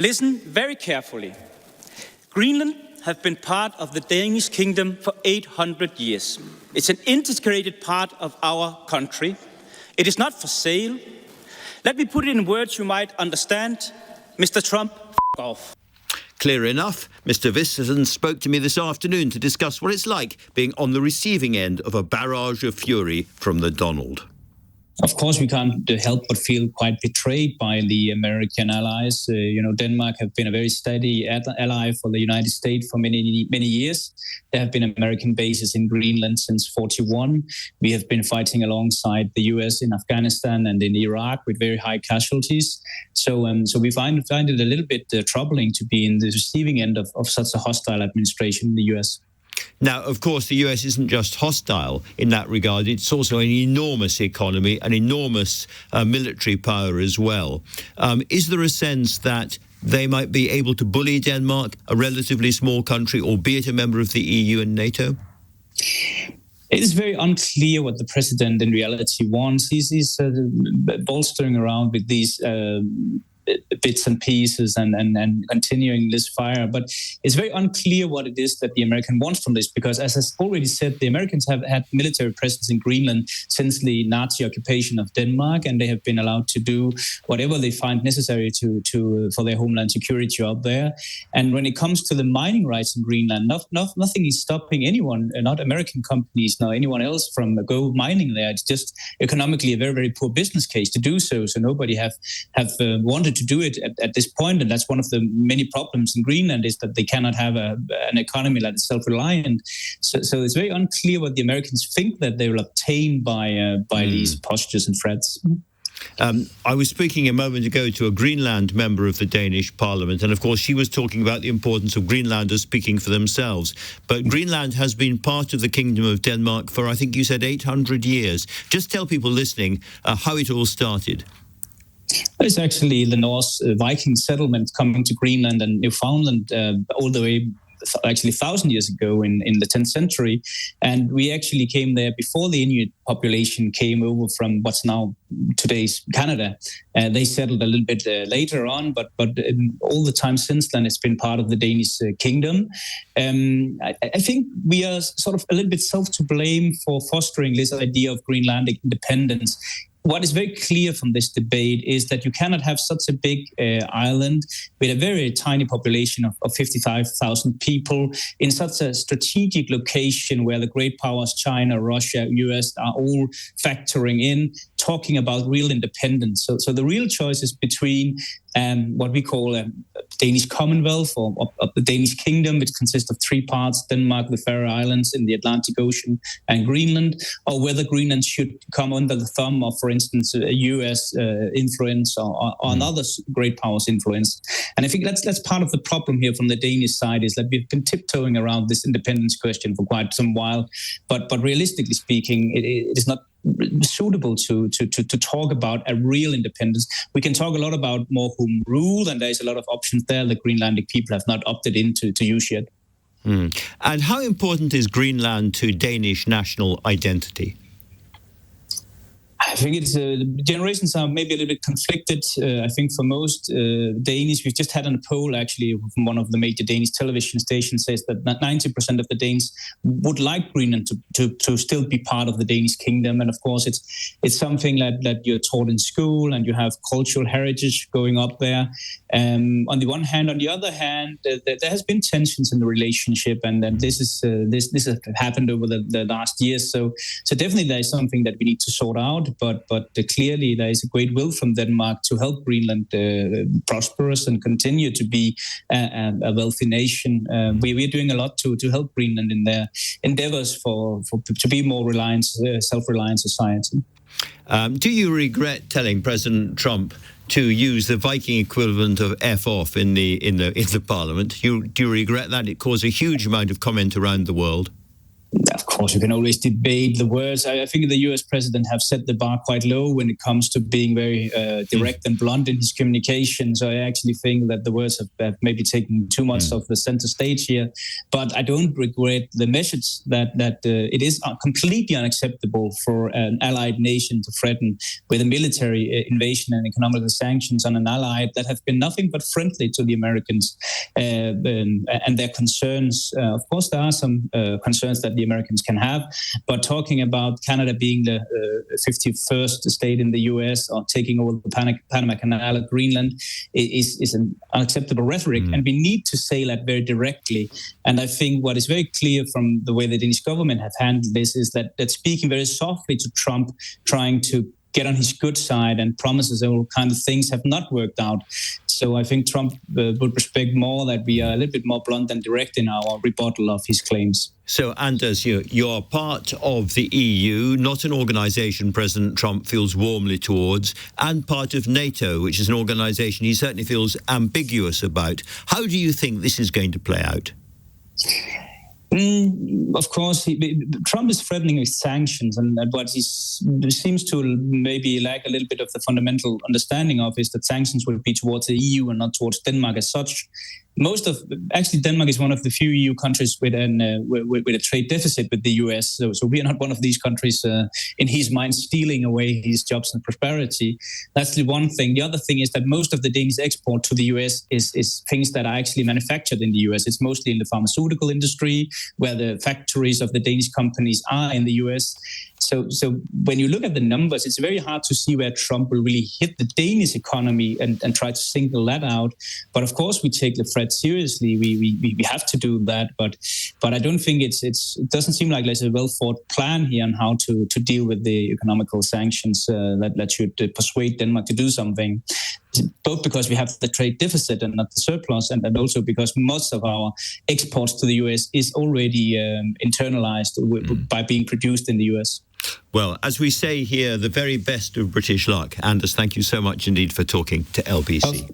Listen very carefully. Greenland has been part of the Danish kingdom for 800 years. It's an integrated part of our country. It is not for sale. Let me put it in words you might understand. Mr. Trump, f*** off. Clear enough. Mr Vistisen spoke to me this afternoon to discuss what it's like being on the receiving end of a barrage of fury from the Donald. Of course, we can't help but feel quite betrayed by the American allies. Denmark have been a very steady ally for the United States for many, many years. There have been American bases in Greenland since 1941. We have been fighting alongside the US in Afghanistan and in Iraq with very high casualties. So we find it a little bit troubling to be in the receiving end of such a hostile administration in the US. Now, of course, the US isn't just hostile in that regard. It's also an enormous economy, an enormous military power as well. Is there a sense that they might be able to bully Denmark, a relatively small country, albeit a member of the EU and NATO? It is very unclear what the president in reality wants. He's bolstering around with these bits and pieces and continuing this fire. But it's very unclear what it is that the American wants from this, because as I already said, the Americans have had military presence in Greenland since the Nazi occupation of Denmark, and they have been allowed to do whatever they find necessary for their homeland security up there. And when it comes to the mining rights in Greenland, nothing is stopping anyone, not American companies, nor anyone else from go mining there. It's just economically a very, very poor business case to do so. So nobody have wanted to do it at this point, and that's one of the many problems in Greenland, is that they cannot have an economy that is self-reliant. So it's very unclear what the Americans think that they will obtain by these postures and threats. I was speaking a moment ago to a Greenland member of the Danish Parliament, and of course she was talking about the importance of Greenlanders speaking for themselves. But Greenland has been part of the Kingdom of Denmark for, I think you said, 800 years. Just tell people listening how it all started. It's actually the Norse Viking settlement coming to Greenland and Newfoundland all the way, actually 1,000 years ago in the 10th century. And we actually came there before the Inuit population came over from what's now today's Canada. They settled a little bit later on, but all the time since then, it's been part of the Danish kingdom. I think we are sort of a little bit self to blame for fostering this idea of Greenlandic independence. What is very clear from this debate is that you cannot have such a big island with a very tiny population of 55,000 people in such a strategic location where the great powers, China, Russia, US, are all factoring in, talking about real independence. So the real choice is between what we call a Danish Commonwealth or the Danish Kingdom, which consists of three parts: Denmark, the Faroe Islands in the Atlantic Ocean, and Greenland, or whether Greenland should come under the thumb of, for instance, a US influence or another great powers influence. And I think that's part of the problem here from the Danish side, is that we've been tiptoeing around this independence question for quite some while. But realistically speaking, it is not suitable to talk about a real independence. We can talk a lot about more home rule, and there's a lot of options there the Greenlandic people have not opted in to use yet. And how important is Greenland to Danish national identity? I think it's generations are maybe a little bit conflicted. I think for most Danish, we've just had a poll actually from one of the major Danish television stations, says that 90% of the Danes would like Greenland to still be part of the Danish kingdom. And of course, it's something that you're taught in school, and you have cultural heritage going up there. On the one hand, on the other hand, there has been tensions in the relationship, and this has happened over the last years. So definitely there is something that we need to sort out. But clearly there is a great will from Denmark to help Greenland prosperous and continue to be a wealthy nation. We're doing a lot to help Greenland in their endeavors to be more self-reliant society. Do you regret telling President Trump to use the Viking equivalent of F off in the Parliament? Do you regret that? It caused a huge amount of comment around the world. Of course. course, you can always debate the words. I think the US president have set the bar quite low when it comes to being very direct and blunt in his communication. So I actually think that the words have maybe taken too much of the center stage here. But I don't regret the message that it is completely unacceptable for an allied nation to threaten with a military invasion and economic sanctions on an ally that have been nothing but friendly to the Americans and their concerns. Of course, there are some concerns that the Americans can have, but talking about Canada being the 51st state in the US or taking over the Panama Canal at Greenland is an unacceptable rhetoric, and we need to say that very directly. And I think what is very clear from the way the Danish government have handled this is that speaking very softly to Trump, trying to get on his good side and promises all kind of things have not worked out. So I think Trump would respect more that we are a little bit more blunt and direct in our rebuttal of his claims. So, Anders, you're part of the EU, not an organisation President Trump feels warmly towards, and part of NATO, which is an organisation he certainly feels ambiguous about. How do you think this is going to play out? Of course, Trump is threatening with sanctions, and what he seems to maybe lack a little bit of the fundamental understanding of is that sanctions will be towards the EU and not towards Denmark as such. Denmark is one of the few EU countries with a trade deficit with the US. So we are not one of these countries, in his mind, stealing away his jobs and prosperity. That's the one thing. The other thing is that most of the Danish export to the US is things that are actually manufactured in the US. It's mostly in the pharmaceutical industry, where the factories of the Danish companies are in the US. So when you look at the numbers, it's very hard to see where Trump will really hit the Danish economy and try to single that out. But of course, we take the threat seriously. We have to do that. But I don't think it doesn't seem like there's a well thought plan here on how to deal with the economical sanctions that should persuade Denmark to do something. Both because we have the trade deficit and not the surplus, and also because most of our exports to the US is already internalized by being produced in the US. Well, as we say here, the very best of British luck. Anders, thank you so much indeed for talking to LBC.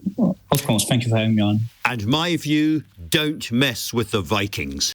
Of course, thank you for having me on. And my view, don't mess with the Vikings.